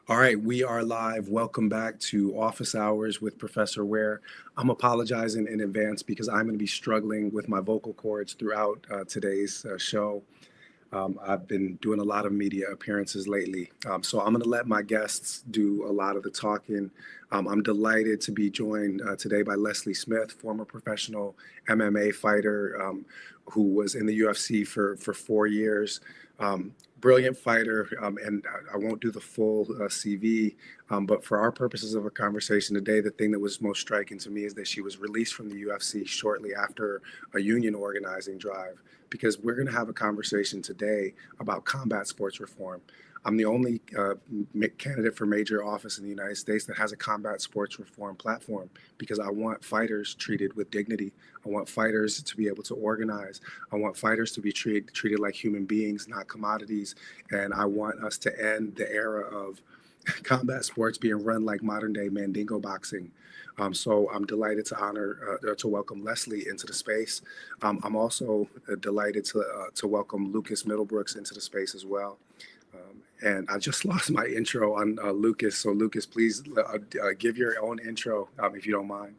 All right, we are live. Welcome back to Office Hours with Professor Ware. I'm apologizing in advance because I'm going to be struggling with my vocal cords throughout today's show. I've been doing a lot of media appearances lately. So I'm going to let my guests do a lot of the talking. I'm delighted to be joined today by Leslie Smith, former professional MMA fighter who was in the UFC for 4 years. Brilliant fighter, and I won't do the full CV, but for our purposes of a conversation today, the thing that was most striking to me is that she was released from the UFC shortly after a union organizing drive, because we're going to have a conversation today about combat sports reform. I'm the only candidate for major office in the United States that has a combat sports reform platform because I want fighters treated with dignity. I want fighters to be able to organize. I want fighters to be treated like human beings, not commodities. And I want us to end the era of combat sports being run like modern day Mandingo boxing. So I'm delighted to welcome Leslie into the space. I'm also delighted to welcome Lucas Middlebrooks into the space as well. And I just lost my intro on Lucas. So Lucas, please give your own intro if you don't mind.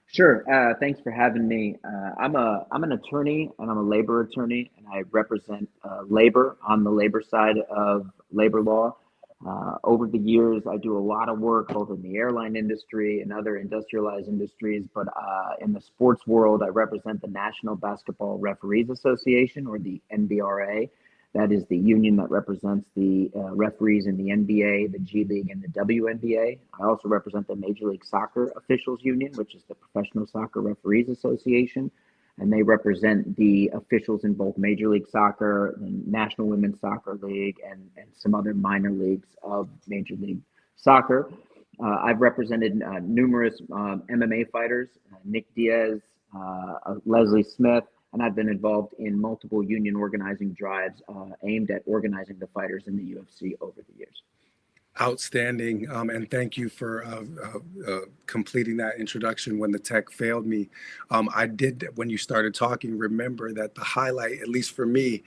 Sure. Thanks for having me. I'm an attorney and I'm a labor attorney, and I represent labor on the labor side of labor law. Over the years, I do a lot of work both in the airline industry and other industrialized industries, but in the sports world, I represent the National Basketball Referees Association, or the NBRA. That is the union that represents the referees in the NBA, the G League, and the WNBA. I also represent the Major League Soccer Officials Union, which is the Professional Soccer Referees Association, and they represent the officials in both Major League Soccer, the National Women's Soccer League, and some other minor leagues of Major League Soccer. I've represented numerous MMA fighters, Nick Diaz, Leslie Smith, and I've been involved in multiple union organizing drives aimed at organizing the fighters in the UFC over the years. Outstanding. And thank you for completing that introduction when the tech failed me. I did, when you started talking, remember that the highlight, at least for me,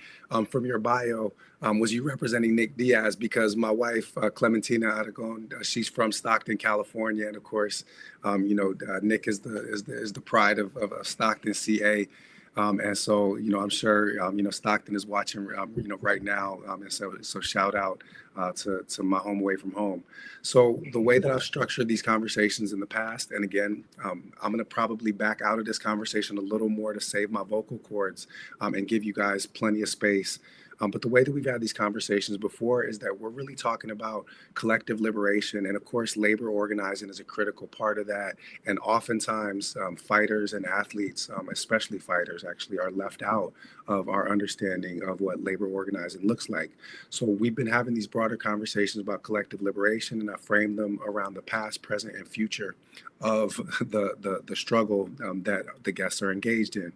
from your bio, was you representing Nick Diaz, because my wife, Clementina Aragon, she's from Stockton, California. And of course, Nick is the pride of Stockton, CA. And so, I'm sure, Stockton is watching, right now. And so shout out to my home away from home. So the way that I've structured these conversations in the past, and again, I'm going to probably back out of this conversation a little more to save my vocal cords and give you guys plenty of space. But the way that we've had these conversations before is that we're really talking about collective liberation. And of course, labor organizing is a critical part of that. And oftentimes, fighters and athletes, especially fighters, actually are left out of our understanding of what labor organizing looks like. So we've been having these broader conversations about collective liberation, and I framed them around the past, present, and future of the struggle that the guests are engaged in.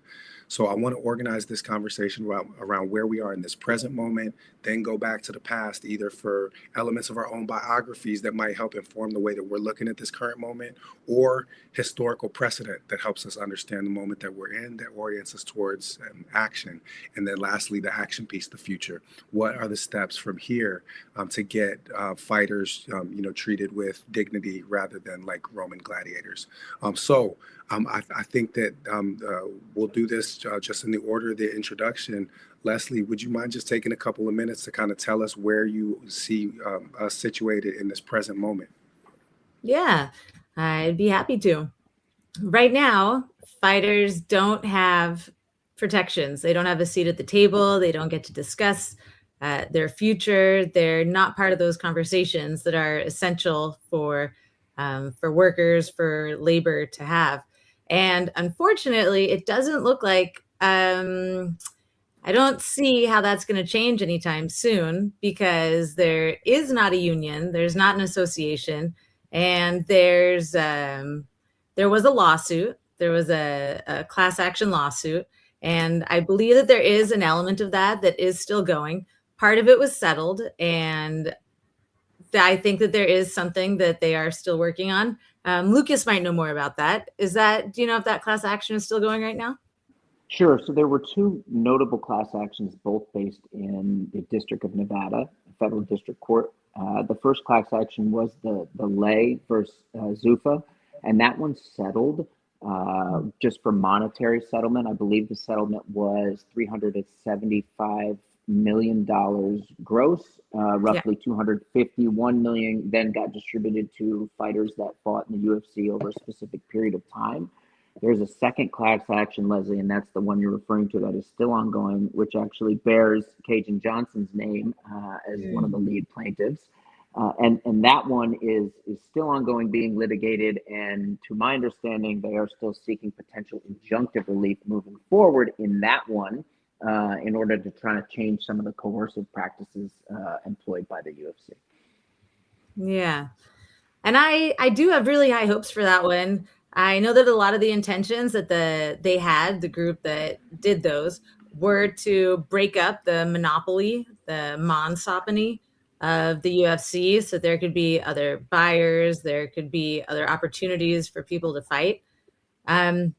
So I want to organize this conversation around where we are in this present moment, then go back to the past, either for elements of our own biographies that might help inform the way that we're looking at this current moment, or historical precedent that helps us understand the moment that we're in, that orients us towards action. And then lastly, the action piece, the future. What are the steps from here to get fighters, treated with dignity rather than like Roman gladiators? I think that we'll do this just in the order of the introduction. Leslie, would you mind just taking a couple of minutes to kind of tell us where you see us situated in this present moment? Yeah, I'd be happy to. Right now, fighters don't have protections. They don't have a seat at the table. They don't get to discuss their future. They're not part of those conversations that are essential for workers, for labor to have. And unfortunately, it doesn't look like I don't see how that's going to change anytime soon, because there is not a union, there's not an association, and there was a lawsuit. There was a class action lawsuit, and I believe that there is an element of that is still going. Part of it was settled, and I think that there is something that they are still working on. Lucas might know more about that. Do you know if that class action is still going right now? Sure. So there were two notable class actions, both based in the District of Nevada. federal district court. The first class action was the Lay versus Zuffa, and that one settled just for monetary settlement. I believe the settlement was $375 million gross, roughly 251 million then got distributed to fighters that fought in the UFC over a specific period of time. There's a second class action, Leslie, and that's the one you're referring to that is still ongoing, which actually bears Cajun Johnson's name as one of the lead plaintiffs. And that one is still ongoing, being litigated. And to my understanding, they are still seeking potential injunctive relief moving forward in that one in order to try to change some of the coercive practices employed by the UFC. Yeah. And I do have really high hopes for that one. I know that a lot of the intentions that the group that did those, were to break up the monopoly, the monopsony of the UFC, so there could be other buyers, there could be other opportunities for people to fight. But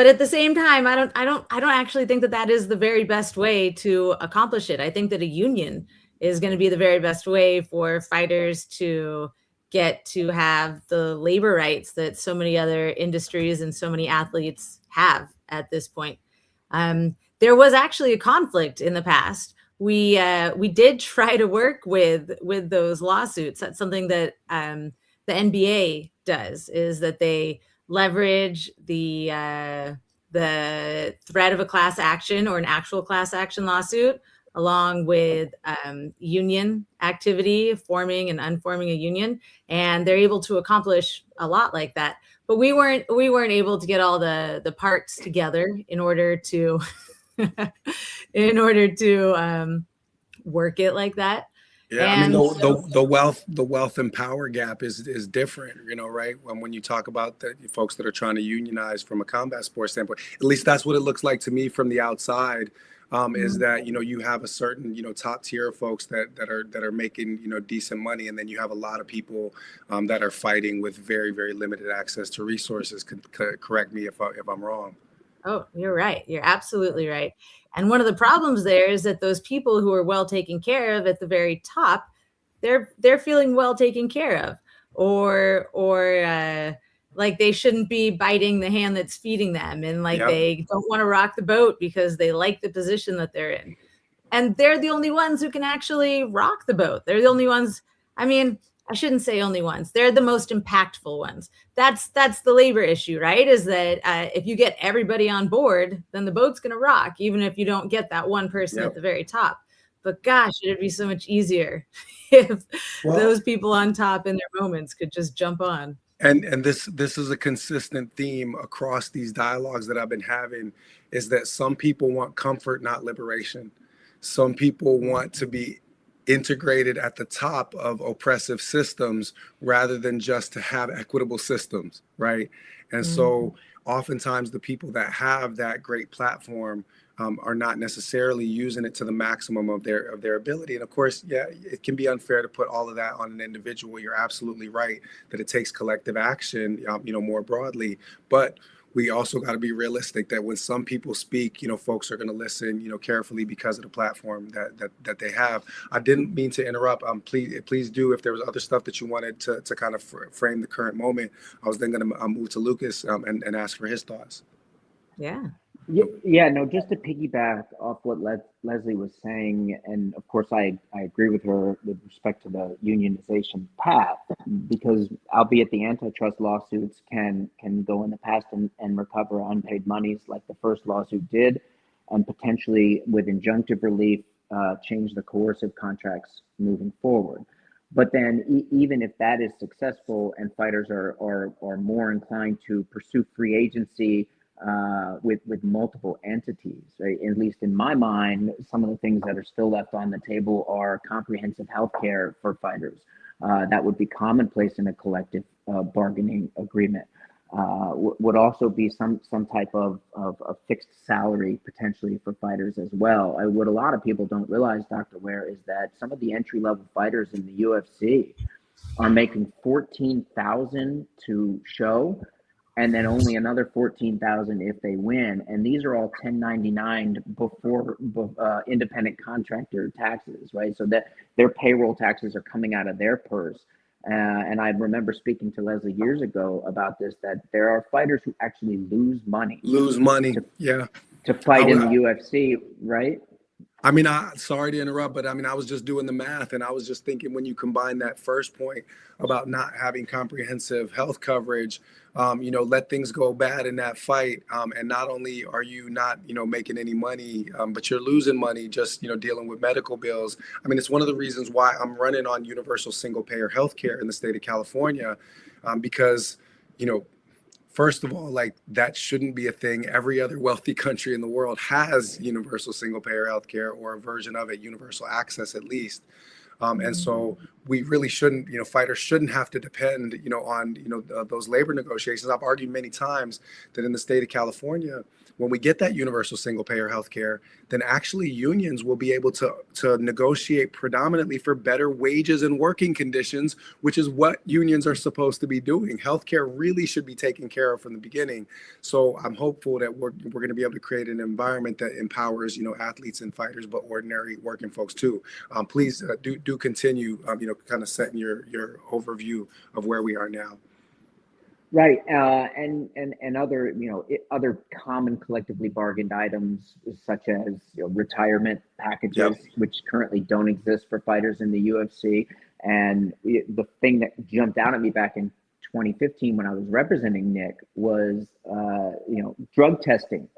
at the same time, I don't actually think that that is the very best way to accomplish it. I think that a union is going to be the very best way for fighters to get to have the labor rights that so many other industries and so many athletes have at this point. There was actually a conflict in the past. We did try to work with those lawsuits. That's something that the NBA does, is that they leverage the threat of a class action or an actual class action lawsuit, along with union activity, forming and unforming a union, and they're able to accomplish a lot like that. But we weren't able to get all the parts together in order to work it like that. Yeah, I mean the wealth and power gap is different, right? When you talk about the folks that are trying to unionize from a combat sports standpoint, at least that's what it looks like to me from the outside. Is that you have a certain top tier folks that are making decent money, and then you have a lot of people that are fighting with very, very limited access to resources. Correct me if I'm wrong. Oh, you're right. You're absolutely right. And one of the problems there is that those people who are well taken care of at the very top, they're feeling well taken care of, or like they shouldn't be biting the hand that's feeding them, and like they don't want to rock the boat because they like the position that they're in. And they're the only ones who can actually rock the boat. They're the only ones. I mean, I shouldn't say only ones. They're the most impactful ones. That's the labor issue, right? Is that if you get everybody on board, then the boat's going to rock, even if you don't get that one person at the very top. But gosh, it'd be so much easier if those people on top in their moments could just jump on. And this is a consistent theme across these dialogues that I've been having, is that some people want comfort, not liberation. Some people want to be integrated at the top of oppressive systems rather than just to have equitable systems, right? And so oftentimes the people that have that great platform are not necessarily using it to the maximum of their ability. And of course, it can be unfair to put all of that on an individual. You're absolutely right that it takes collective action, more broadly. But we also got to be realistic that when some people speak, folks are going to listen, carefully because of the platform that they have. I didn't mean to interrupt. Please do. If there was other stuff that you wanted to kind of frame the current moment, I was then going to move to Lucas and ask for his thoughts. Yeah, no, just to piggyback off what Leslie was saying, and of course I agree with her with respect to the unionization path, because albeit the antitrust lawsuits can go in the past and recover unpaid monies like the first lawsuit did, and potentially with injunctive relief change the coercive contracts moving forward. But then even if that is successful and fighters are more inclined to pursue free agency with multiple entities, right? At least in my mind, some of the things that are still left on the table are comprehensive health care for fighters. That would be commonplace in a collective bargaining agreement. Would also be some type of fixed salary potentially for fighters as well. What a lot of people don't realize, Dr. Ware, is that some of the entry-level fighters in the UFC are making $14,000 to show and then only another 14,000 if they win. And these are all 1099 before independent contractor taxes, right? So that their payroll taxes are coming out of their purse. And I remember speaking to Leslie years ago about this, that there are fighters who actually lose money to, Yeah. to fight in the UFC, right? I mean, sorry to interrupt, but I mean, I was just doing the math, and I was just thinking, when you combine that first point about not having comprehensive health coverage, let things go bad in that fight, and not only are you not, making any money, but you're losing money just, dealing with medical bills. I mean, it's one of the reasons why I'm running on universal single payer healthcare in the state of California, because, you know, first of all, like, that shouldn't be a thing. Every other wealthy country in the world has universal single payer healthcare, or a version of it, universal access at least. And so we really shouldn't, fighters shouldn't have to depend, on, those labor negotiations. I've argued many times that in the state of California, when we get that universal single payer healthcare, then actually unions will be able to negotiate predominantly for better wages and working conditions, which is what unions are supposed to be doing. Healthcare really should be taken care of from the beginning. So I'm hopeful that we're going to be able to create an environment that empowers, athletes and fighters, but ordinary working folks too. Please do continue, kind of setting your overview of where we are now. Right, and other other common collectively bargained items, such as retirement packages, Yep. which currently don't exist for fighters in the UFC. And the thing that jumped out at me back in 2015 when I was representing Nick was drug testing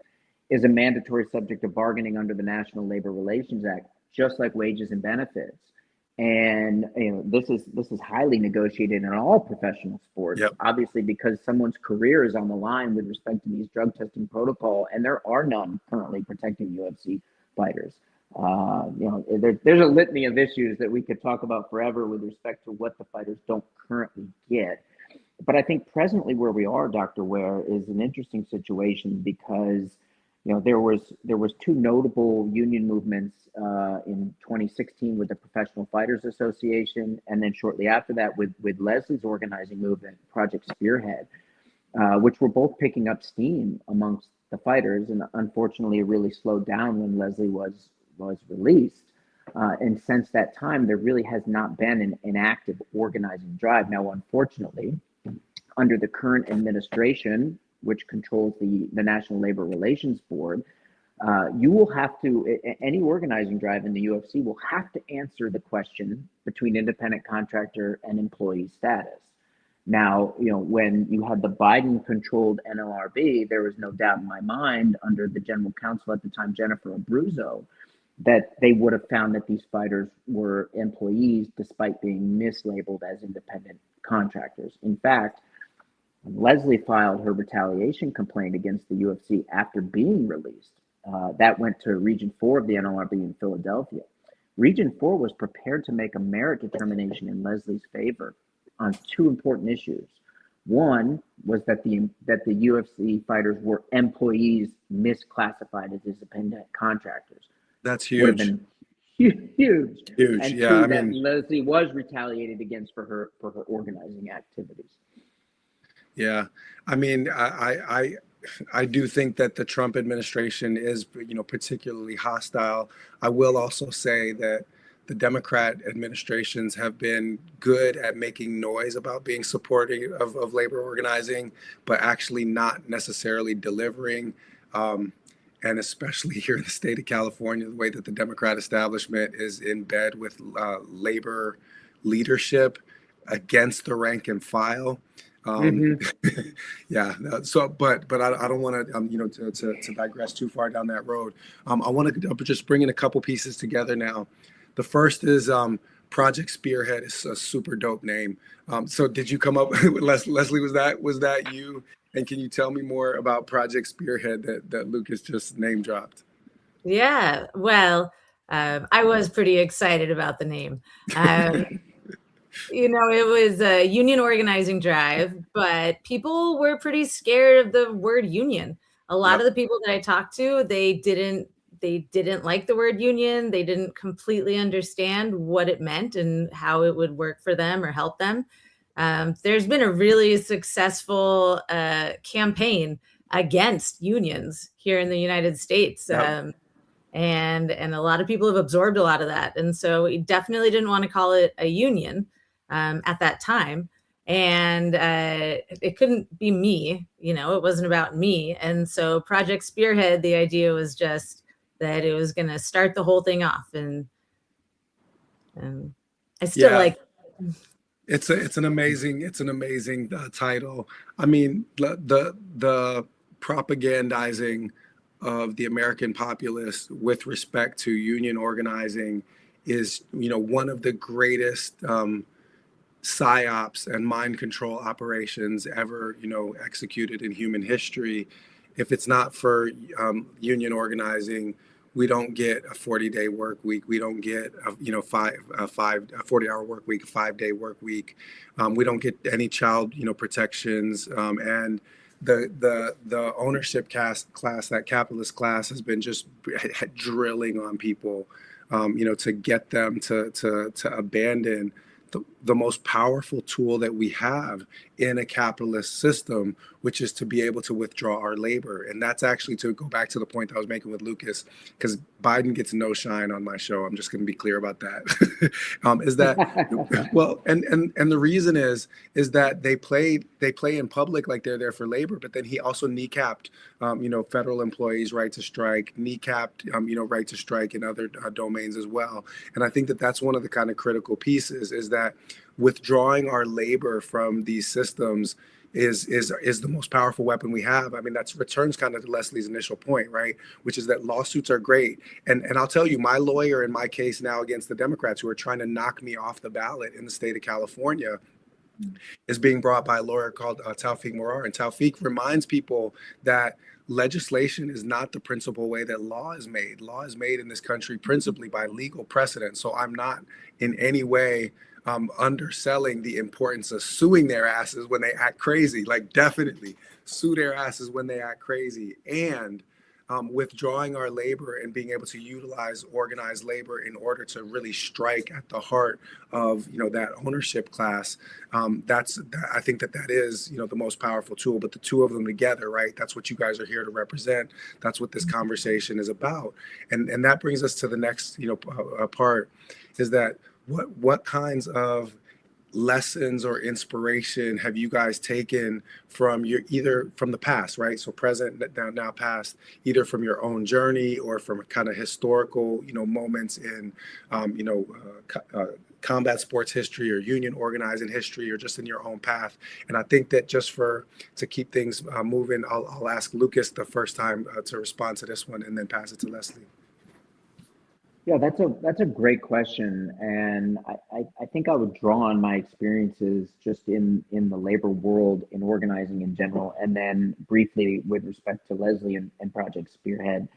is a mandatory subject of bargaining under the National Labor Relations Act, just like wages and benefits. And this is highly negotiated in all professional sports, Yep. obviously, because someone's career is on the line with respect to these drug testing protocol, and there are none currently protecting UFC fighters. There's a litany of issues that we could talk about forever with respect to what the fighters don't currently get. But I think presently where we are, Dr. Ware, is an interesting situation because there was two notable union movements in 2016 with the Professional Fighters Association, and then shortly after that with Leslie's organizing movement, Project Spearhead, which were both picking up steam amongst the fighters. And unfortunately, it really slowed down when Leslie was released. And since that time, there really has not been an active organizing drive. Now, unfortunately, under the current administration, which controls the National Labor Relations Board, you will have to, any organizing drive in the UFC will have to answer the question between independent contractor and employee status. Now, when you had the Biden-controlled NLRB, there was no doubt in my mind, under the general counsel at the time, Jennifer Abruzzo, that they would have found that these fighters were employees despite being mislabeled as independent contractors. In fact, Leslie filed her retaliation complaint against the UFC after being released. That went to Region 4 of the NLRB in Philadelphia. Region 4 was prepared to make a merit determination in Leslie's favor on two important issues. One was that the UFC fighters were employees misclassified as independent contractors. That's huge. Would have been huge. Huge. And Yeah, two, that Leslie was retaliated against for her organizing activities. Yeah, I mean, I do think that the Trump administration is, particularly hostile. I will also say that the Democrat administrations have been good at making noise about being supportive of labor organizing, but actually not necessarily delivering. And especially here in the state of California, the way that the Democrat establishment is in bed with labor leadership against the rank and file. Yeah. So, but I don't want to, to digress too far down that road. I want to just bring in a couple pieces together now. The first is Project Spearhead is a super dope name. So did you come up with Leslie? Was that you? And can you tell me more about Project Spearhead that Lucas just name dropped? Yeah. Well, I was pretty excited about the name. It was a union organizing drive, but people were pretty scared of the word union. A lot of the people that I talked to, they didn't like the word union. They didn't completely understand what it meant and how it would work for them or help them. there's been a really successful campaign against unions here in the United States. Yep. And a lot of people have absorbed a lot of that. And so we definitely didn't want to call it a union at that time. And it couldn't be me, it wasn't about me. And so Project Spearhead, the idea was just that it was going to start the whole thing off. And I still Yeah. like. It's an amazing title. I mean, the propagandizing of the American populace with respect to union organizing is, one of the greatest psyops and mind control operations ever, executed in human history. If it's not for union organizing, we don't get a 40-day work week. We don't get a 40-hour work week, a 5-day work week. We don't get any child protections. And the ownership class, that capitalist class, has been just drilling on people, to get them to abandon the most powerful tool that we have in a capitalist system, which is to be able to withdraw our labor. And that's actually, to go back to the point I was making with Lucas, because Biden gets no shine on my show. I'm just going to be clear about that. Is that, well, and the reason is that they play in public like they're there for labor, but then he also kneecapped, federal employees' right to strike, kneecapped, right to strike in other domains as well. And I think that that's one of the kind of critical pieces, is that withdrawing our labor from these systems is the most powerful weapon we have. I mean, that's returns kind of to Leslie's initial point, right? Which is that lawsuits are great. And I'll tell you, my lawyer in my case now against the Democrats who are trying to knock me off the ballot in the state of California is being brought by a lawyer called Tawfiq Morar. And Tawfiq reminds people that legislation is not the principal way that law is made. Law is made in this country principally by legal precedent. So I'm not in any way underselling the importance of suing their asses when they act crazy. Like, definitely sue their asses when they act crazy, and withdrawing our labor and being able to utilize organized labor in order to really strike at the heart of that ownership class. I think that is the most powerful tool. But the two of them together, right? That's what you guys are here to represent. That's what this conversation is about. And that brings us to the next part, is that what kinds of lessons or inspiration have you guys taken from either from the past, right? So present, now past, either from your own journey or from kind of historical, moments in, combat sports history or union organizing history, or just in your own path. And I think that just to keep things moving, I'll ask Lucas the first time to respond to this one, and then pass it to Leslie. Yeah, that's a great question, and I think I would draw on my experiences just in the labor world, in organizing in general, and then briefly with respect to Leslie and Project Spearhead.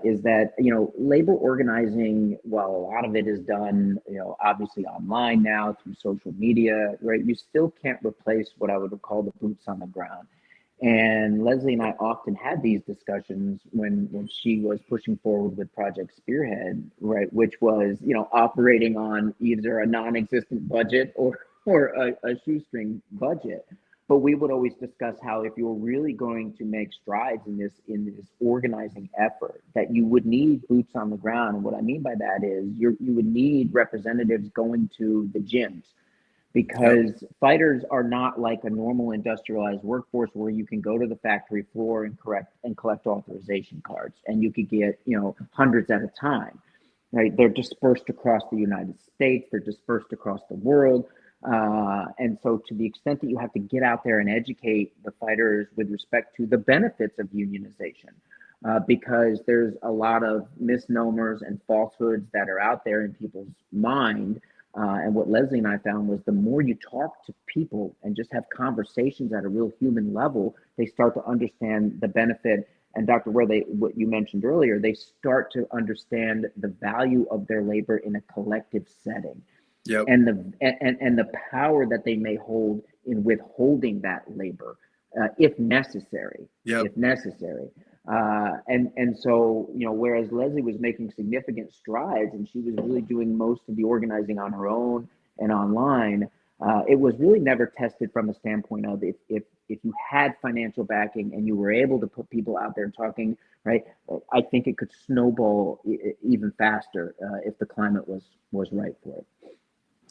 Is that labor organizing, while a lot of it is done obviously online now through social media, right? You still can't replace what I would call the boots on the ground. And Leslie and I often had these discussions when she was pushing forward with Project Spearhead, right, which was, operating on either a non-existent budget or a shoestring budget. But we would always discuss how, if you were really going to make strides in this organizing effort, that you would need boots on the ground. And what I mean by that is you would need representatives going to the gyms, because fighters are not like a normal industrialized workforce where you can go to the factory floor and collect authorization cards, and you could get hundreds at a time, right? They're dispersed across the United States, they're dispersed across the world, and so to the extent that you have to get out there and educate the fighters with respect to the benefits of unionization, because there's a lot of misnomers and falsehoods that are out there in people's mind. And what Leslie and I found was, the more you talk to people and just have conversations at a real human level, they start to understand the benefit. And Dr. Ware, what you mentioned earlier, they start to understand the value of their labor in a collective setting, and the power that they may hold in withholding that labor, if necessary. And so, whereas Leslie was making significant strides and she was really doing most of the organizing on her own and online, It was really never tested from a standpoint of if you had financial backing and you were able to put people out there talking, right? I think it could snowball even faster if the climate was right for it.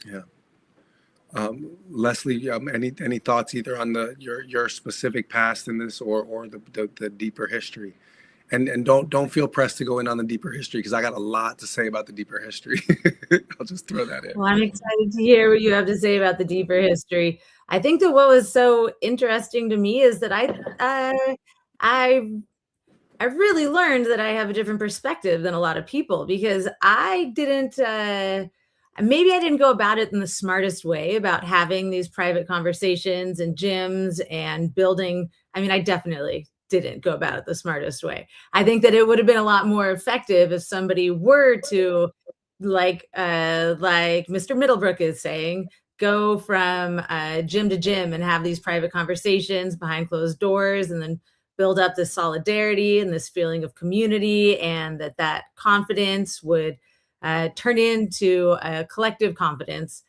Yeah. Leslie, any thoughts either on your specific past in this or the deeper history? And don't feel pressed to go in on the deeper history because I got a lot to say about the deeper history. I'll just throw that in. Well, I'm excited to hear what you have to say about the deeper history. I think that what was so interesting to me is that I've really learned that I have a different perspective than a lot of people because I didn't, maybe I didn't go about it in the smartest way about having these private conversations and gyms and building. I mean, I definitely didn't go about it the smartest way. I think that it would have been a lot more effective if somebody were to, like Mr. Middlebrook is saying, go from gym to gym and have these private conversations behind closed doors and then build up this solidarity and this feeling of community, and that confidence would turn into a collective confidence,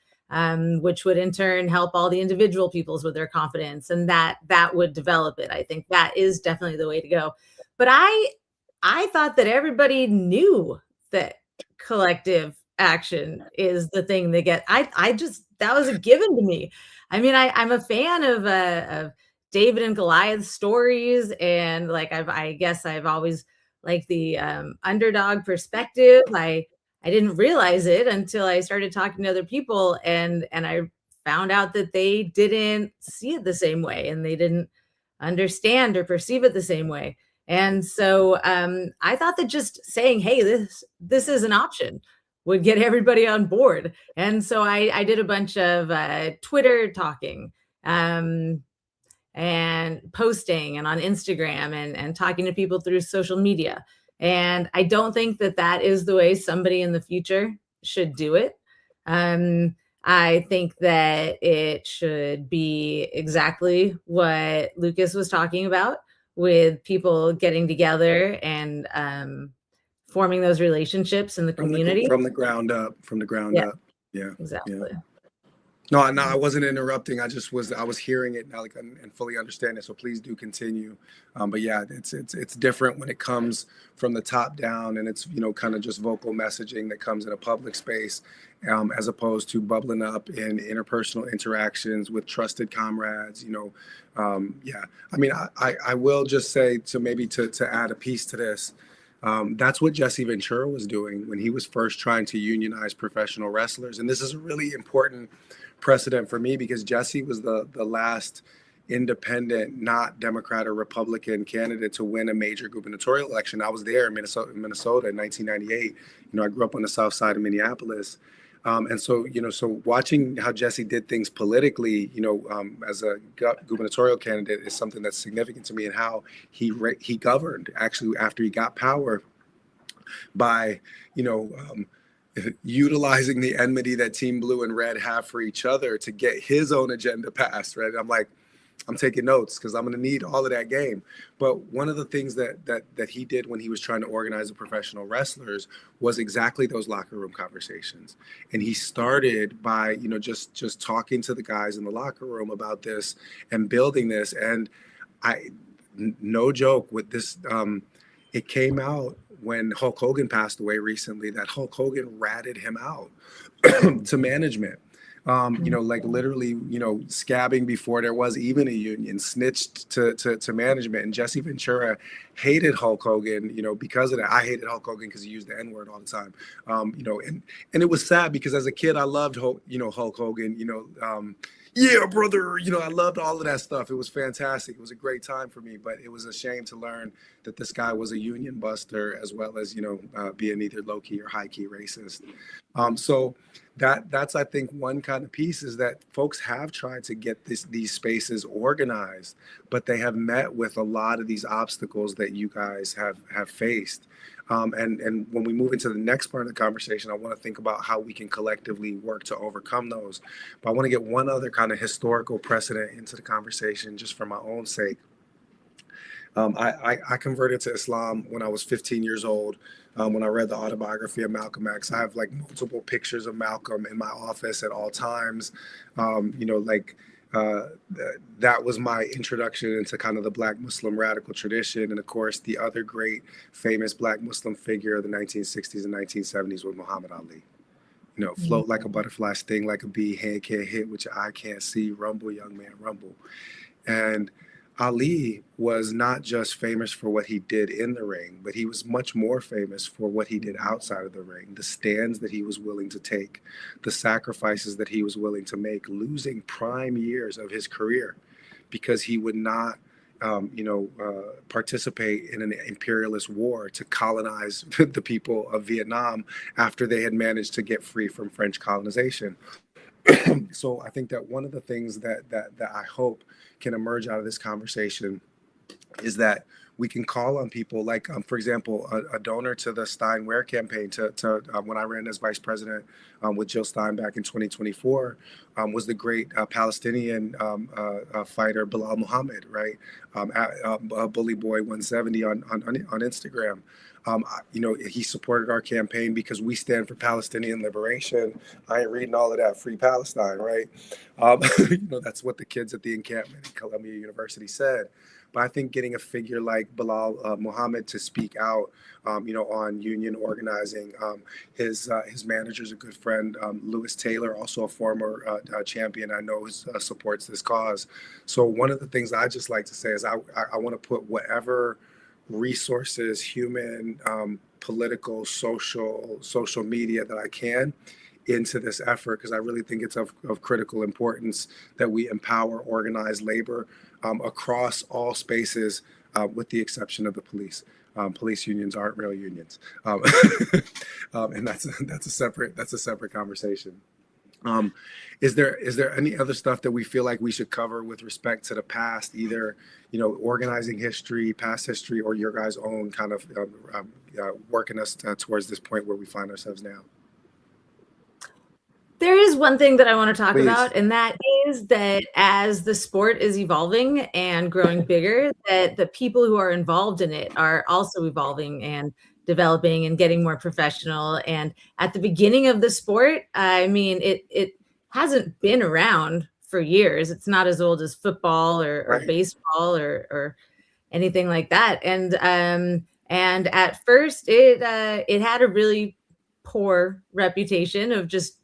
which would in turn help all the individual peoples with their confidence, and that would develop it. I think that is definitely the way to go. But I thought that everybody knew that collective action is the thing that I just, that was a given to me. I mean, I'm a fan of David and Goliath stories, and like I guess I've always liked the underdog perspective. I didn't realize it until I started talking to other people, and I found out that they didn't see it the same way, and they didn't understand or perceive it the same way. And so I thought that just saying, "Hey, this is an option," would get everybody on board. And so I did a bunch of Twitter talking. And posting and on Instagram and talking to people through social media. And I don't think that that is the way somebody in the future should do it. I think that it should be exactly what Lucas was talking about, with people getting together and forming those relationships in the community. From the ground up. Yeah, up. Yeah. exactly. Yeah. No, I wasn't interrupting. I was hearing it now, like, and fully understand it. So please do continue. But yeah, it's different when it comes from the top down, and it's kind of just vocal messaging that comes in a public space, as opposed to bubbling up in interpersonal interactions with trusted comrades. Yeah. I mean, I will just say to add a piece to this. That's what Jesse Ventura was doing when he was first trying to unionize professional wrestlers, and this is a really important precedent for me because Jesse was the last independent, not Democrat or Republican candidate to win a major gubernatorial election. I was there in Minnesota in 1998. I grew up on the south side of Minneapolis. And so, so watching how Jesse did things politically, as a gubernatorial candidate is something that's significant to me, and how he governed actually after he got power by, utilizing the enmity that Team Blue and Red have for each other to get his own agenda passed, right? I'm taking notes because I'm going to need all of that game. But one of the things that he did when he was trying to organize the professional wrestlers was exactly those locker room conversations. And he started by, just talking to the guys in the locker room about this and building this. And no joke with this, it came out when Hulk Hogan passed away recently that Hulk Hogan ratted him out to management. Like literally, scabbing before there was even a union, snitched to management. And Jesse Ventura hated Hulk Hogan, because of that. I hated Hulk Hogan because he used the N-word all the time. And it was sad because as a kid, I loved Hulk Hogan, yeah, brother, I loved all of that stuff. It was fantastic. It was a great time for me, but it was a shame to learn that this guy was a union buster as well as, being either low-key or high-key racist. So that's, I think, one kind of piece is that folks have tried to get these spaces organized, but they have met with a lot of these obstacles that you guys have faced. And when we move into the next part of the conversation, I want to think about how we can collectively work to overcome those. But I want to get one other kind of historical precedent into the conversation just for my own sake. I converted to Islam when I was 15 years old. When I read the autobiography of Malcolm X, I have like multiple pictures of Malcolm in my office at all times. You know, like that was my introduction into kind of the Black Muslim radical tradition. And of course, the other great famous Black Muslim figure of the 1960s and 1970s was Muhammad Ali. You know, float like a butterfly, sting like a bee, hand can't hit, which your eye can't see, rumble, young man, rumble. And Ali was not just famous for what he did in the ring, but he was much more famous for what he did outside of the ring, the stands that he was willing to take, the sacrifices that he was willing to make, losing prime years of his career because he would not participate in an imperialist war to colonize the people of Vietnam after they had managed to get free from French colonization. So I think that one of the things that I hope can emerge out of this conversation is that we can call on people like, for example, a donor to the Stein Ware campaign to when I ran as vice president with Jill Stein back in 2024 was the great Palestinian fighter Bilal Muhammad, right? Bully Boy 170 on Instagram. He supported our campaign because we stand for Palestinian liberation. I ain't reading all of that, free Palestine, right? That's what the kids at the encampment at Columbia University said. But I think getting a figure like Bilal Muhammad to speak out, on union organizing, his manager's a good friend, Lewis Taylor, also a former champion, I know supports this cause. So one of the things I just like to say is I want to put whatever resources, human, political, social media that I can into this effort, because I really think it's of critical importance that we empower organized labor across all spaces, with the exception of the police. Police unions aren't real unions, and that's a separate conversation. Is there any other stuff that we feel like we should cover with respect to the past, either organizing history, past history, or your guys' own kind of working us towards this point where we find ourselves now? There is one thing that I want to talk Please. about, and that is that as the sport is evolving and growing bigger, that the people who are involved in it are also evolving and developing and getting more professional. And at the beginning of the sport, I mean, it hasn't been around for years. It's not as old as football or Right. baseball or anything like that. And at first, it had a really poor reputation of just,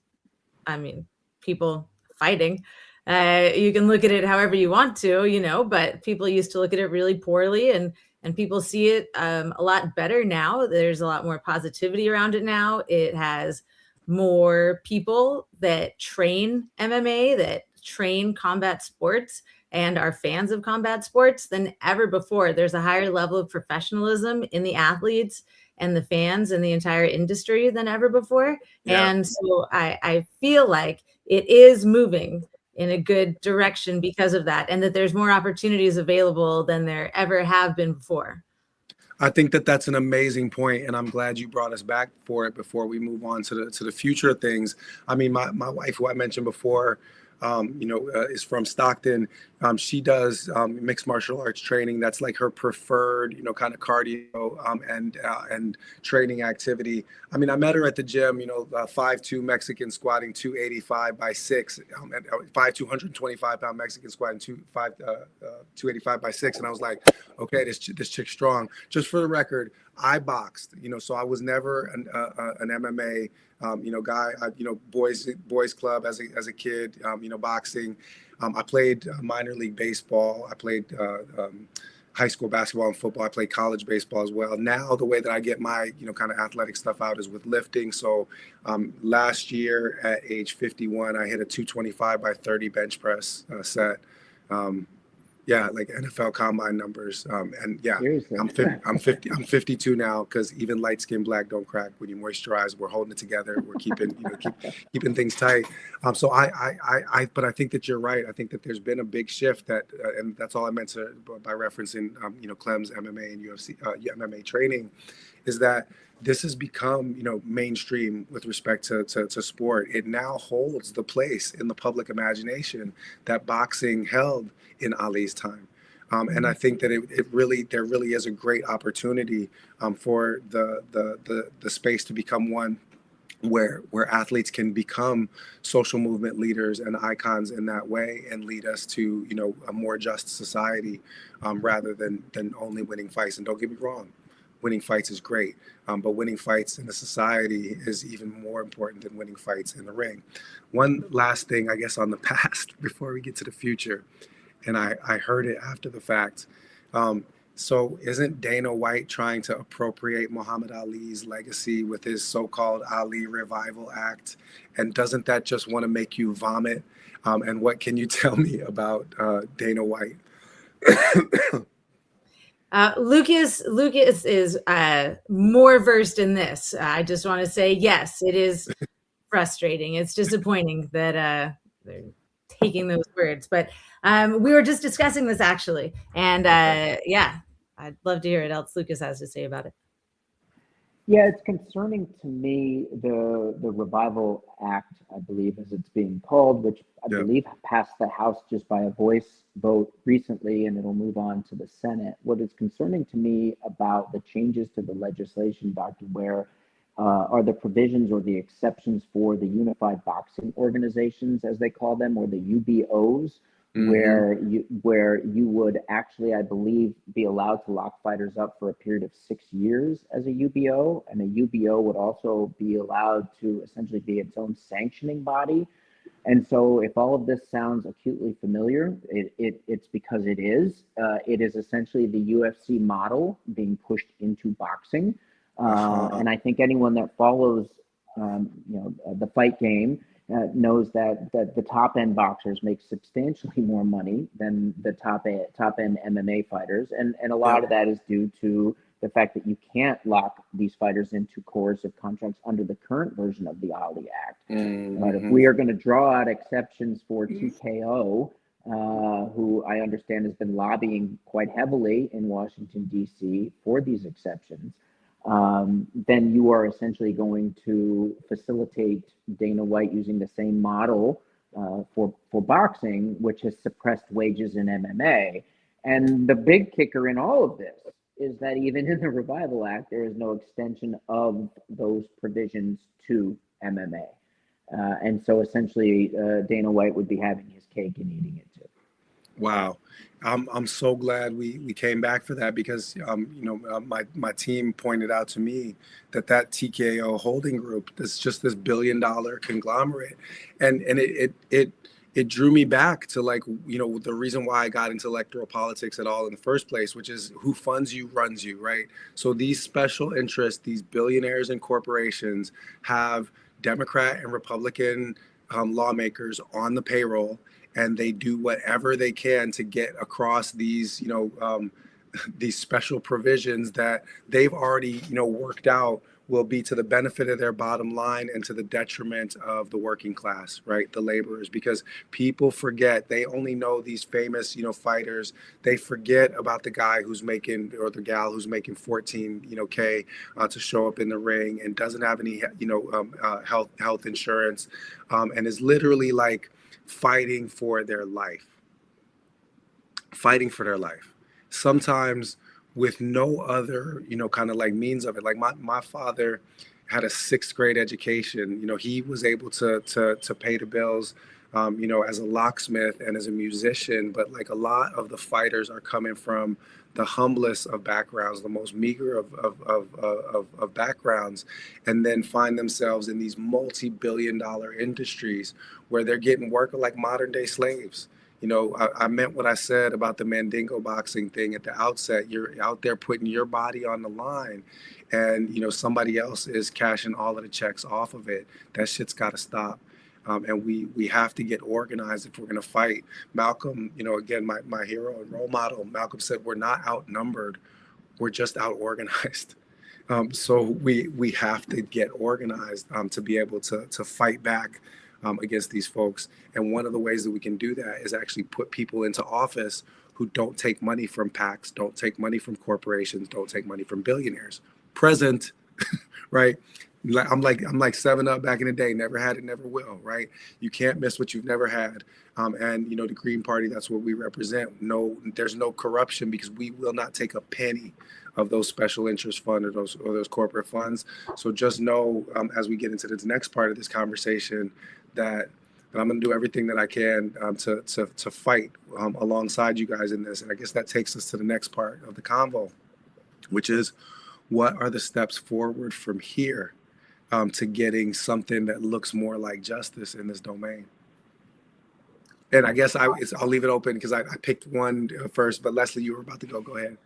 I mean, people fighting. You can look at it however you want to, but people used to look at it really poorly, and people see it a lot better now. There's a lot more positivity around it now. It has more people that train MMA, that train combat sports, and are fans of combat sports than ever before. There's a higher level of professionalism in the athletes and the fans and the entire industry than ever before. Yeah. And so I feel like it is moving in a good direction because of that, and that there's more opportunities available than there ever have been before. I think that that's an amazing point, and I'm glad you brought us back for it before we move on to the future of things. I mean, my wife, who I mentioned before, is from Stockton. She does mixed martial arts training. That's like her preferred, kind of cardio and training activity. I mean, I met her at the gym, 5'2" Mexican squatting 285 by 6, 225-pound Mexican squatting 285 by 6. And I was like, okay, this chick's strong. Just for the record, I boxed, so I was never an MMA guy. Boys club as a kid, boxing. I played minor league baseball. I played high school basketball and football. I played college baseball as well. Now the way that I get my kind of athletic stuff out is with lifting. So last year at age 51, I hit a 225 by 30 bench press set. Like NFL combine numbers. And yeah, Seriously? I'm 52 now, because even light skinned black don't crack. When you moisturize, we're holding it together. We're keeping, keeping things tight. But I think that you're right. I think that there's been a big shift and that's all I meant by referencing, Clem's MMA and UFC, MMA training, is that this has become, mainstream with respect to sport. It now holds the place in the public imagination that boxing held in Ali's time. And I think that there really is a great opportunity for the space to become one where athletes can become social movement leaders and icons in that way and lead us to, you know, a more just society, rather than only winning fights. And don't get me wrong, winning fights is great, but winning fights in a society is even more important than winning fights in the ring. One last thing, I guess, on the past before we get to the future, and I heard it after the fact. So isn't Dana White trying to appropriate Muhammad Ali's legacy with his so-called Ali Revival Act? And doesn't that just want to make you vomit? And what can you tell me about Dana White? Lucas is more versed in this. I just want to say, yes, it is frustrating. It's disappointing that they're taking those words, but we were just discussing this actually, and yeah, I'd love to hear what else Lucas has to say about it. Yeah, it's concerning to me, the Revival Act, I believe, as it's being called, which I believe passed the House just by a voice vote recently, and it'll move on to the Senate. What is concerning to me about the changes to the legislation, Dr. Ware, are the provisions or the exceptions for the Unified Boxing Organizations, as they call them, or the UBOs, where you would actually, I believe, be allowed to lock fighters up for a period of 6 years as a UBO, and a UBO would also be allowed to essentially be its own sanctioning body. And so, if all of this sounds acutely familiar, it's because it is. It is essentially the UFC model being pushed into boxing, and I think anyone that follows, the fight game. Knows that the top end boxers make substantially more money than the top end MMA fighters, and a lot of that is due to the fact that you can't lock these fighters into coercive contracts under the current version of the Ali Act. But if we are going to draw out exceptions for TKO, who I understand has been lobbying quite heavily in Washington, D.C. for these exceptions, then you are essentially going to facilitate Dana White using the same model for boxing, which has suppressed wages in MMA. And the big kicker in all of this is that even in the Revival Act, there is no extension of those provisions to MMA. And so essentially, Dana White would be having his cake and eating it too. Wow. I'm so glad we came back for that, because my team pointed out to me that TKO holding group is just this $1 billion conglomerate, and it drew me back to, like, the reason why I got into electoral politics at all in the first place, which is who funds you runs you, right? So these special interests, these billionaires and corporations have Democrat and Republican lawmakers on the payroll, and they do whatever they can to get across these, these special provisions that they've already, worked out will be to the benefit of their bottom line and to the detriment of the working class, right? The laborers, because people forget, they only know these famous, fighters. They forget about the guy who's making, or the gal who's making 14, K to show up in the ring and doesn't have any, health insurance, and is literally like fighting for their life, sometimes with no other, kind of like means of it. Like my father had a 6th grade education. He was able to pay the bills, as a locksmith and as a musician. But like a lot of the fighters are coming from the humblest of backgrounds, the most meager of backgrounds, and then find themselves in these multi-billion-dollar industries where they're getting work like modern day slaves. I meant what I said about the Mandingo boxing thing at the outset. You're out there putting your body on the line, and somebody else is cashing all of the checks off of it. That shit's got to stop. And we have to get organized if we're going to fight. Malcolm, again, my hero and role model, Malcolm said, we're not outnumbered, we're just out organized. So we have to get organized to be able to fight back against these folks. And one of the ways that we can do that is actually put people into office who don't take money from PACs, don't take money from corporations, don't take money from billionaires. Present, right? I'm like 7 Up back in the day. Never had it, never will. Right? You can't miss what you've never had. And the Green Party, that's what we represent. No, there's no corruption because we will not take a penny of those special interest fund or those corporate funds. So just know, as we get into this next part of this conversation, that I'm going to do everything that I can to fight alongside you guys in this. And I guess that takes us to the next part of the convo, which is, what are the steps forward from here to getting something that looks more like justice in this domain? And I guess I'll leave it open because I picked one first, but Leslie, you were about to go. Go ahead.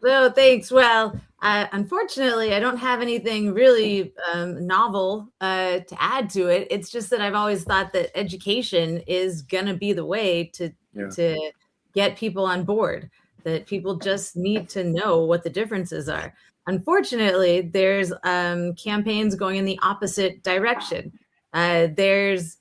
Oh, thanks. Well, unfortunately, I don't have anything really novel to add to it. It's just that I've always thought that education is going to be the way to get people on board, that people just need to know what the differences are. Unfortunately, there's campaigns going in the opposite direction. There is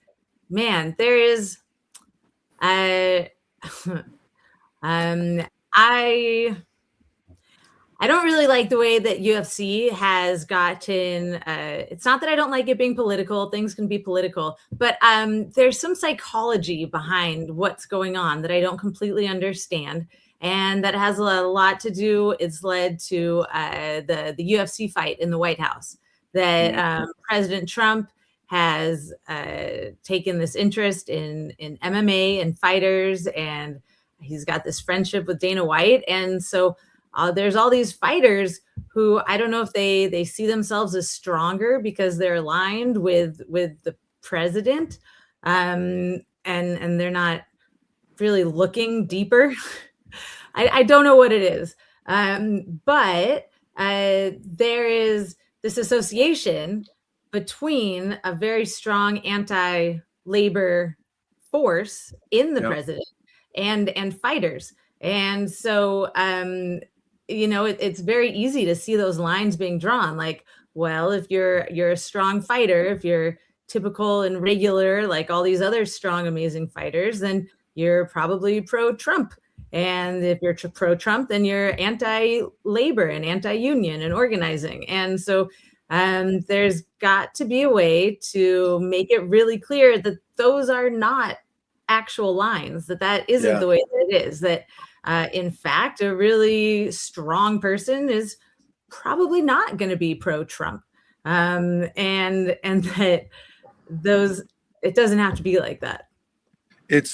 I don't really like the way that UFC has gotten, it's not that I don't like it being political, things can be political, but there's some psychology behind what's going on that I don't completely understand. And that has a lot to do, it's led to the UFC fight in the White House, that President Trump has taken this interest in MMA and fighters, and he's got this friendship with Dana White. And so there's all these fighters who, I don't know if they see themselves as stronger because they're aligned with the president, and they're not really looking deeper. I don't know what it is, but there is this association between a very strong anti-labor force in the president and fighters. And so it's very easy to see those lines being drawn. Like, well, if you're a strong fighter, if you're typical and regular, like all these other strong, amazing fighters, then you're probably pro-Trump. And if you're pro-Trump, then you're anti-labor and anti-union and organizing. And so there's got to be a way to make it really clear that those are not actual lines, that isn't the way that it is, that in fact, a really strong person is probably not going to be pro-Trump, and that it doesn't have to be like that. It's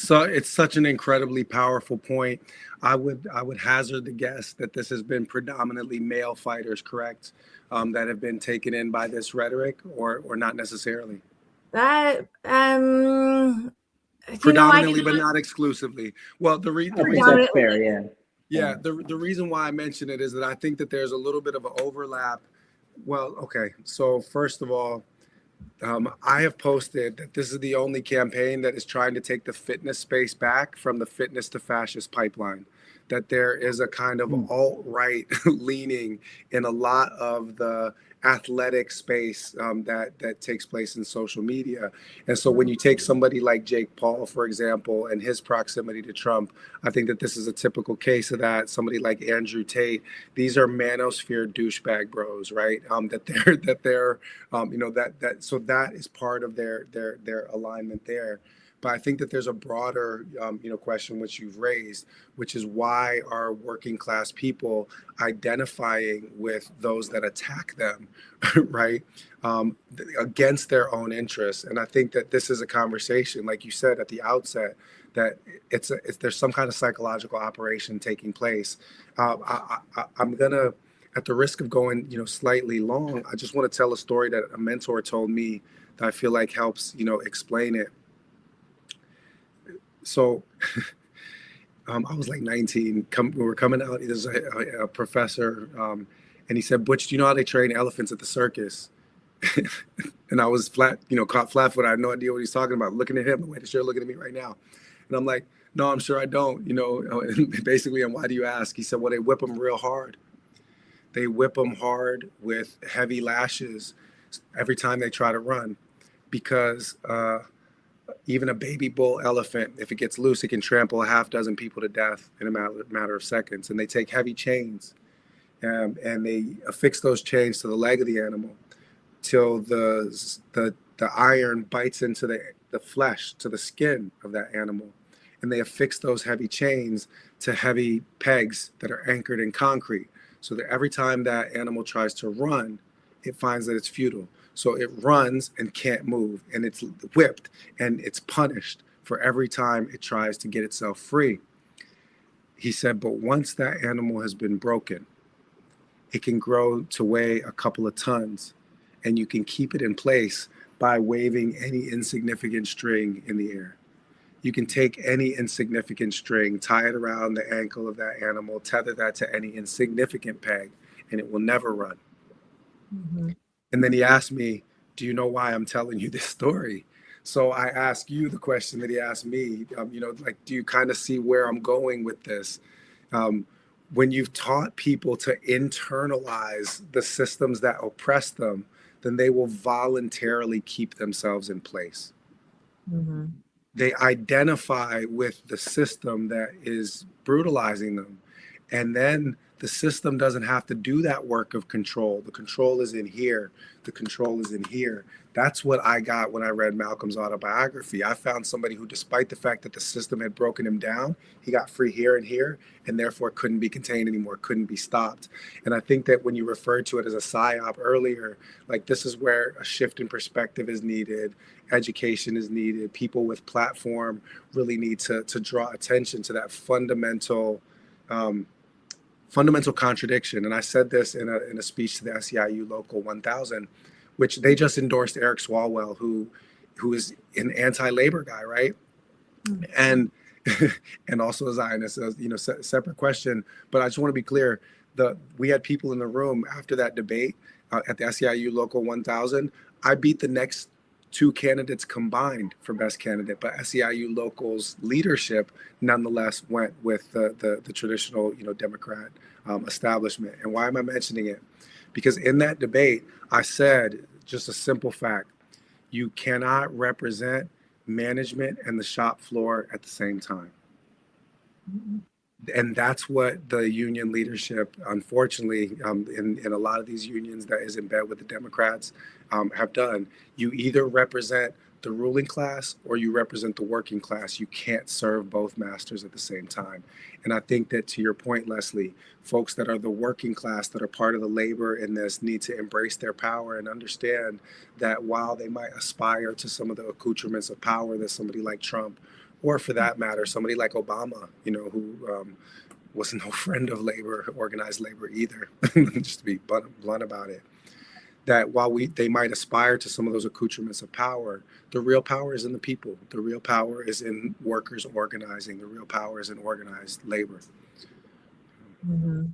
such an incredibly powerful point. I would hazard the guess that this has been predominantly male fighters, correct, that have been taken in by this rhetoric, or not necessarily. That predominantly, but not exclusively. Well, the reason that's fair, the reason why I mention it is that I think that there's a little bit of an overlap. Well, okay, so first of all, I have posted that this is the only campaign that is trying to take the fitness space back from the fitness to fascist pipeline. That there is a kind of alt-right leaning in a lot of the athletic space that takes place in social media. And so when you take somebody like Jake Paul, for example, and his proximity to Trump, I think that this is a typical case of that. Somebody like Andrew Tate, these are manosphere douchebag bros, right? So that is part of their alignment there. But I think that there's a broader, question which you've raised, which is why are working class people identifying with those that attack them, right, against their own interests? And I think that this is a conversation, like you said at the outset, that there's some kind of psychological operation taking place. I'm gonna, at the risk of going, slightly long, I just want to tell a story that a mentor told me that I feel like helps, explain it. So I was like 19. We were coming out. There's a professor, and he said, "Butch, do you know how they train elephants at the circus?" And I was caught flat-footed. I had no idea what he's talking about. Looking at him the way that you're looking at me right now, and I'm like, "No, I'm sure I don't." Basically, and why do you ask? He said, "Well, they whip them real hard. They whip them hard with heavy lashes every time they try to run, because." Even a baby bull elephant, if it gets loose, it can trample a half dozen people to death in a matter of seconds. And they take heavy chains and they affix those chains to the leg of the animal. till the iron bites into the flesh, to the skin of that animal. And they affix those heavy chains to heavy pegs that are anchored in concrete. So that every time that animal tries to run, it finds that it's futile. So it runs and can't move, and it's whipped and it's punished for every time it tries to get itself free. He said, but once that animal has been broken, it can grow to weigh a couple of tons, and you can keep it in place by waving any insignificant string in the air. You can take any insignificant string, tie it around the ankle of that animal, tether that to any insignificant peg, and it will never run. Mm-hmm. And then he asked me, do you know why I'm telling you this story? So I ask you the question that he asked me, like, do you kind of see where I'm going with this? When you've taught people to internalize the systems that oppress them, then they will voluntarily keep themselves in place. Mm-hmm. They identify with the system that is brutalizing them. And then the system doesn't have to do that work of control. The control is in here. The control is in here. That's what I got when I read Malcolm's autobiography. I found somebody who, despite the fact that the system had broken him down, he got free here and here, and therefore couldn't be contained anymore, couldn't be stopped. And I think that when you referred to it as a psyop earlier, like, this is where a shift in perspective is needed. Education is needed. People with platform really need to draw attention to that fundamental contradiction. And I said this in a speech to the SEIU Local 1000, which they just endorsed Eric Swalwell, who is an anti-labor guy, right? Mm-hmm. And also a Zionist, separate question. But I just want to be clear, we had people in the room after that debate at the SEIU Local 1000. I beat the next two candidates combined for best candidate, but SEIU Local's leadership nonetheless went with the traditional, Democrat establishment. And why am I mentioning it? Because in that debate, I said just a simple fact: you cannot represent management and the shop floor at the same time. Mm-hmm. And that's what the union leadership, unfortunately, in a lot of these unions that is in bed with the Democrats, have done. You either represent the ruling class or you represent the working class. You can't serve both masters at the same time. And I think that, to your point, Leslie, folks that are the working class, that are part of the labor in this, need to embrace their power and understand that while they might aspire to some of the accoutrements of power that somebody like Trump, or for that matter, somebody like Obama, who was no friend of labor, organized labor either, just to be blunt about it, that while they might aspire to some of those accoutrements of power, the real power is in the people. The real power is in workers organizing. The real power is in organized labor. Mm-hmm.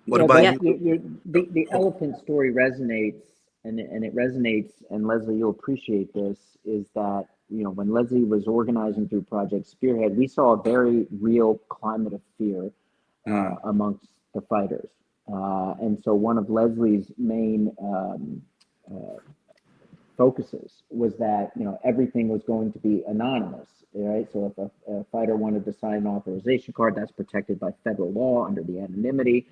What about you? The elephant story resonates, and it resonates, and Leslie, you'll appreciate this, is that, when Leslie was organizing through Project Spearhead, we saw a very real climate of fear amongst the fighters. And so one of Leslie's main focuses was that, everything was going to be anonymous, right? So if a fighter wanted to sign an authorization card, that's protected by federal law under the anonymity,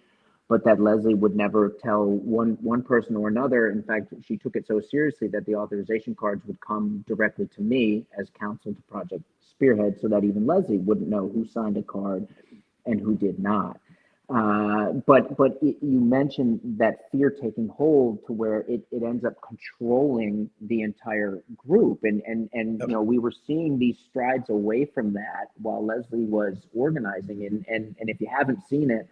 but that Leslie would never tell one person or another. In fact, she took it so seriously that the authorization cards would come directly to me as counsel to Project Spearhead, so that even Leslie wouldn't know who signed a card and who did not. But you mentioned that fear taking hold to where it ends up controlling the entire group, and we were seeing these strides away from that while Leslie was organizing, and if you haven't seen it,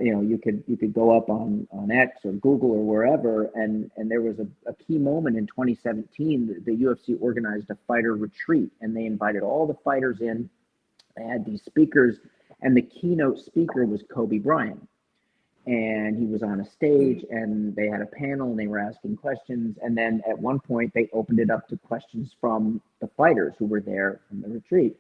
you could go up on X or Google or wherever, and there was a key moment in 2017. The UFC organized a fighter retreat, and they invited all the fighters in. They had these speakers, and the keynote speaker was Kobe Bryant. And he was on a stage, and they had a panel, and they were asking questions. And then at one point, they opened it up to questions from the fighters who were there from the retreat.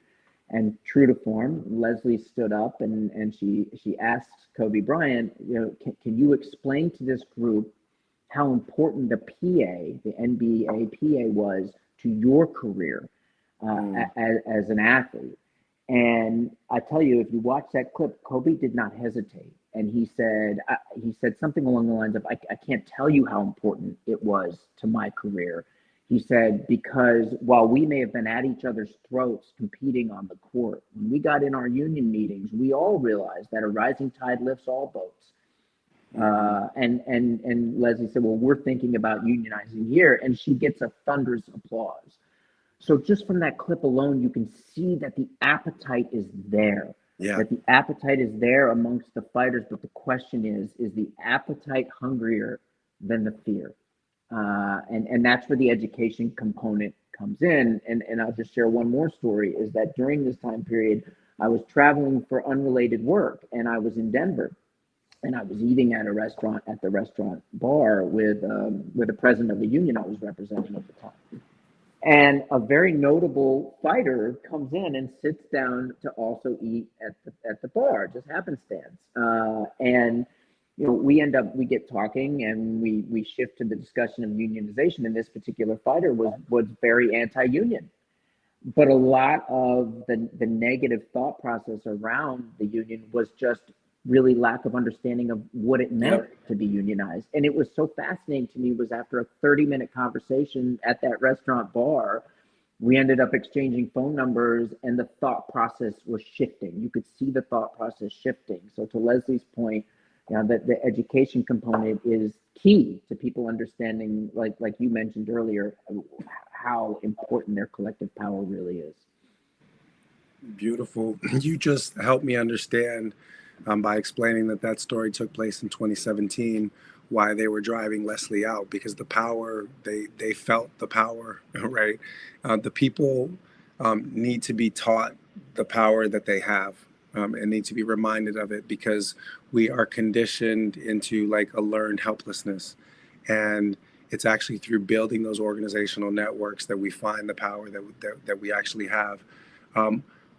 And true to form, Leslie stood up and she asked Kobe Bryant, can you explain to this group how important the PA, the NBA PA, was to your career as an athlete? And I tell you, if you watch that clip, Kobe did not hesitate. and he said something along the lines of, I can't tell you how important it was to my career. He said, because while we may have been at each other's throats competing on the court, when we got in our union meetings, we all realized that a rising tide lifts all boats. And Leslie said, well, we're thinking about unionizing here. And she gets a thunderous applause. So just from that clip alone, you can see that the appetite is there. Yeah. That the appetite is there amongst the fighters. But the question is the appetite hungrier than the fear? And that's where the education component comes in. And I'll just share one more story, is that during this time period, I was traveling for unrelated work, and I was in Denver. And I was eating at the restaurant bar with the president of the union I was representing at the time. And a very notable fighter comes in and sits down to also eat at the bar, just happenstance. And we get talking, and we shift to the discussion of unionization. And this particular fighter was very anti-union. But a lot of the negative thought process around the union was just really lack of understanding of what it meant to be unionized. And it was so fascinating to me, was after a 30-minute conversation at that restaurant bar, we ended up exchanging phone numbers, and the thought process was shifting. You could see the thought process shifting. So to Leslie's point, that the education component is key to people understanding, like you mentioned earlier, how important their collective power really is. Beautiful. You just helped me understand by explaining that story took place in 2017, why they were driving Leslie out, because the power, they felt the power, right? The people need to be taught the power that they have, and need to be reminded of it, because we are conditioned into like a learned helplessness. And it's actually through building those organizational networks that we find the power that we actually have.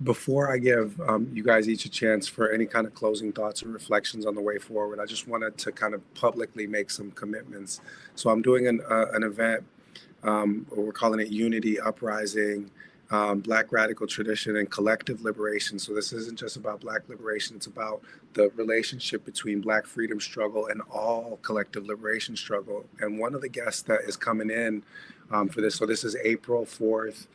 Before I give you guys each a chance for any kind of closing thoughts or reflections on the way forward, I just wanted to kind of publicly make some commitments. So I'm doing an event, we're calling it Unity Uprising, Black Radical Tradition and Collective Liberation. So this isn't just about Black liberation, it's about the relationship between Black freedom struggle and all collective liberation struggle. And one of the guests that is coming in for this, so this is April 4th,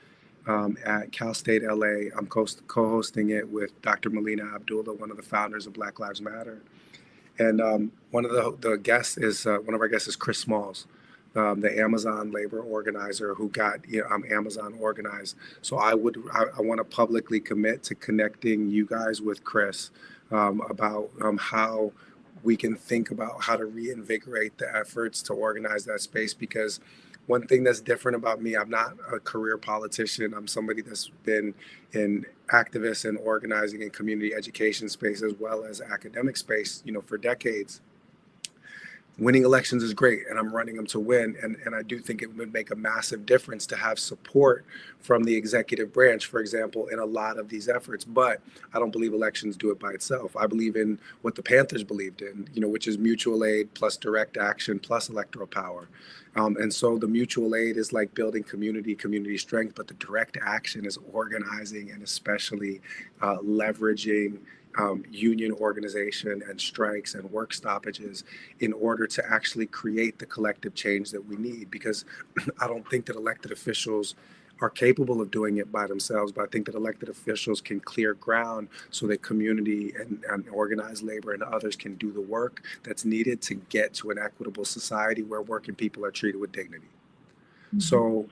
at Cal State LA. I'm co-hosting it with Dr. Melina Abdullah, one of the founders of Black Lives Matter. And one of the guests is, one of our guests is Chris Smalls, the Amazon labor organizer who got Amazon organized. So I want to publicly commit to connecting you guys with Chris about how we can think about how to reinvigorate the efforts to organize that space. Because one thing that's different about me, I'm not a career politician. I'm somebody that's been in activist and organizing and community education space as well as academic space, for decades. Winning elections is great, and I'm running them to win. And I do think it would make a massive difference to have support from the executive branch, for example, in a lot of these efforts. But I don't believe elections do it by itself. I believe in what the Panthers believed in, which is mutual aid plus direct action plus electoral power. And so the mutual aid is like building community strength, but the direct action is organizing and especially leveraging union organization and strikes and work stoppages in order to actually create the collective change that we need. Because I don't think that elected officials are capable of doing it by themselves, but I think that elected officials can clear ground so that community and organized labor and others can do the work that's needed to get to an equitable society where working people are treated with dignity. Mm-hmm. So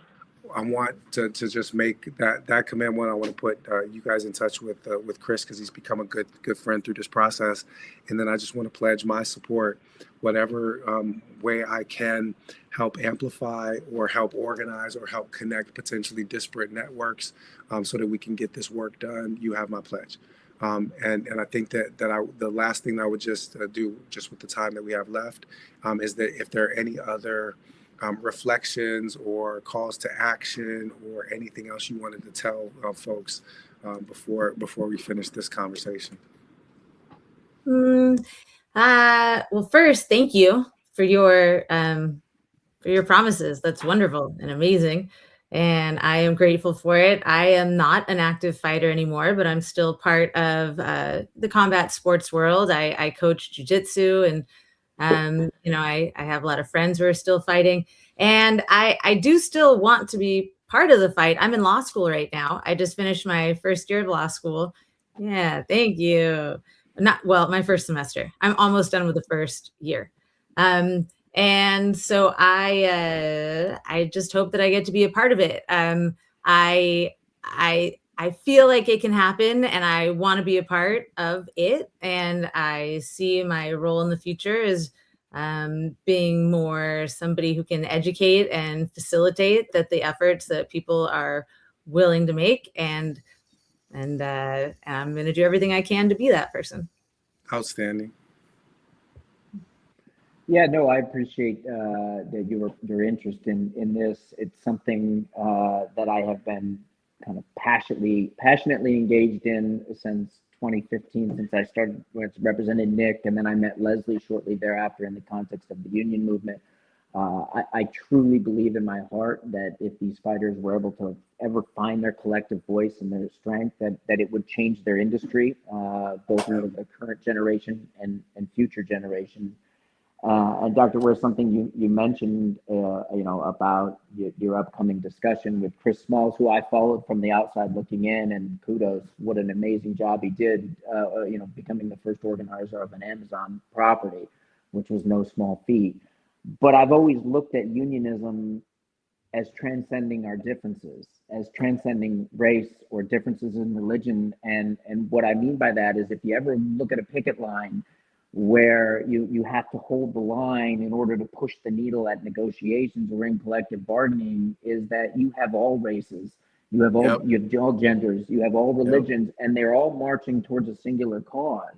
I want to just make that commitment. I want to put you guys in touch with Chris, because he's become a good friend through this process. And then I just want to pledge my support, whatever way I can help amplify or help organize or help connect potentially disparate networks so that we can get this work done. You have my pledge. And I think that the last thing I would just do, just with the time that we have left, is that if there are any other reflections or calls to action or anything else you wanted to tell folks before we finish this conversation. Well, first, thank you for your promises. That's wonderful and amazing. and I am grateful for it. I am not an active fighter anymore, but I'm still part of the combat sports world. I coach jujitsu, and I have a lot of friends who are still fighting, and I do still want to be part of the fight. I'm in law school right now. I just finished my first year of law school. Yeah, thank you. Not well, my first semester. I'm almost done with the first year. And so I just hope that I get to be a part of it. I I feel like it can happen, and I want to be a part of it. And I see my role in the future as being more somebody who can educate and facilitate that the efforts that people are willing to make, and I'm going to do everything I can to be that person. Outstanding. Yeah, no, I appreciate that your interest in this. It's something that I have been kind of passionately engaged in since 2015, since I started represented Nick, and then I met Leslie shortly thereafter in the context of the union movement. I truly believe in my heart that if these fighters were able to ever find their collective voice and their strength, that it would change their industry, both for the current generation and future generations. And Dr. Ware, something you mentioned, about your upcoming discussion with Chris Smalls, who I followed from the outside looking in, and kudos, what an amazing job he did, becoming the first organizer of an Amazon property, which was no small feat. But I've always looked at unionism as transcending our differences, as transcending race or differences in religion. And what I mean by that is if you ever look at a picket line where you have to hold the line in order to push the needle at negotiations or in collective bargaining, is that you have all races, Yep. you have all genders, you have all Yep. religions, and they're all marching towards a singular cause.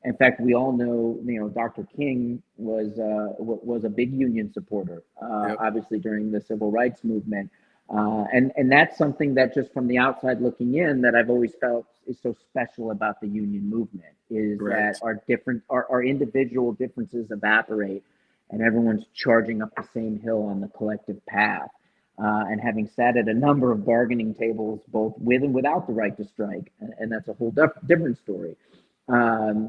In fact, we all know, Dr. King was a big union supporter, Yep. obviously during the civil rights movement. And that's something that just from the outside looking in that I've always felt is so special about the union movement, is Correct. that our individual differences evaporate and everyone's charging up the same hill on the collective path. And having sat at a number of bargaining tables, both with and without the right to strike, and that's a whole different story.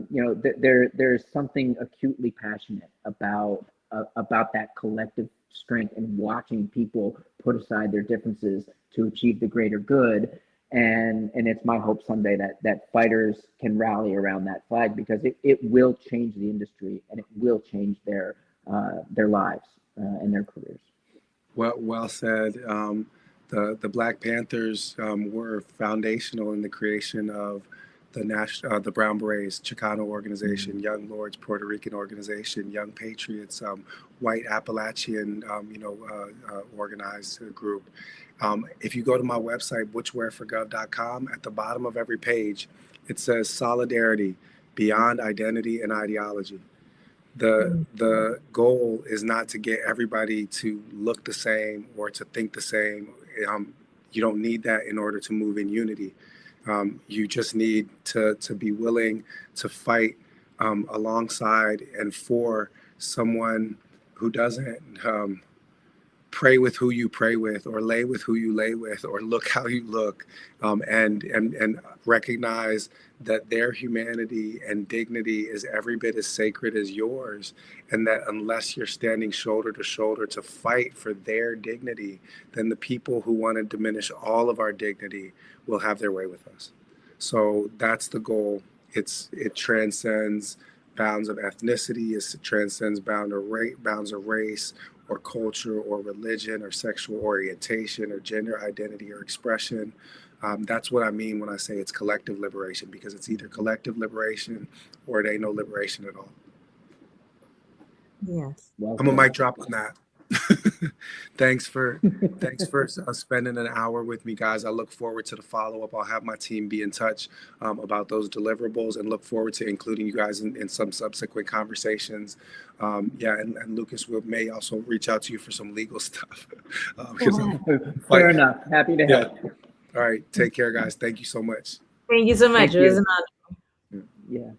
There's something acutely passionate about that collective strength and watching people put aside their differences to achieve the greater good. And it's my hope someday that fighters can rally around that flag, because it will change the industry and it will change their lives and their careers. Well said. The Black Panthers were foundational in the creation of the Brown Berets, Chicano organization, Young Lords, Puerto Rican organization, Young Patriots, White Appalachian, organized group. If you go to my website, butchwareforgov.com, at the bottom of every page, it says solidarity beyond identity and ideology. The goal is not to get everybody to look the same or to think the same. You don't need that in order to move in unity. You just need to be willing to fight alongside and for someone who doesn't pray with who you pray with, or lay with who you lay with, or look how you look, and recognize that their humanity and dignity is every bit as sacred as yours, and that unless you're standing shoulder to shoulder to fight for their dignity, then the people who want to diminish all of our dignity will have their way with us. So that's the goal. It transcends bounds of ethnicity, it transcends bounds of race or culture or religion or sexual orientation or gender identity or expression. That's what I mean when I say it's collective liberation, because it's either collective liberation or it ain't no liberation at all. Yes. Well, I'm a mic drop on that. Thanks for spending an hour with me, guys. I look forward to the follow-up. I'll have my team be in touch about those deliverables, and look forward to including you guys in some subsequent conversations. And Lucas may also reach out to you for some legal stuff. Fair enough. Happy to help. All right. Take care, guys. Thank you so much. Thank you so much. Thank It was you. an honor. Yeah.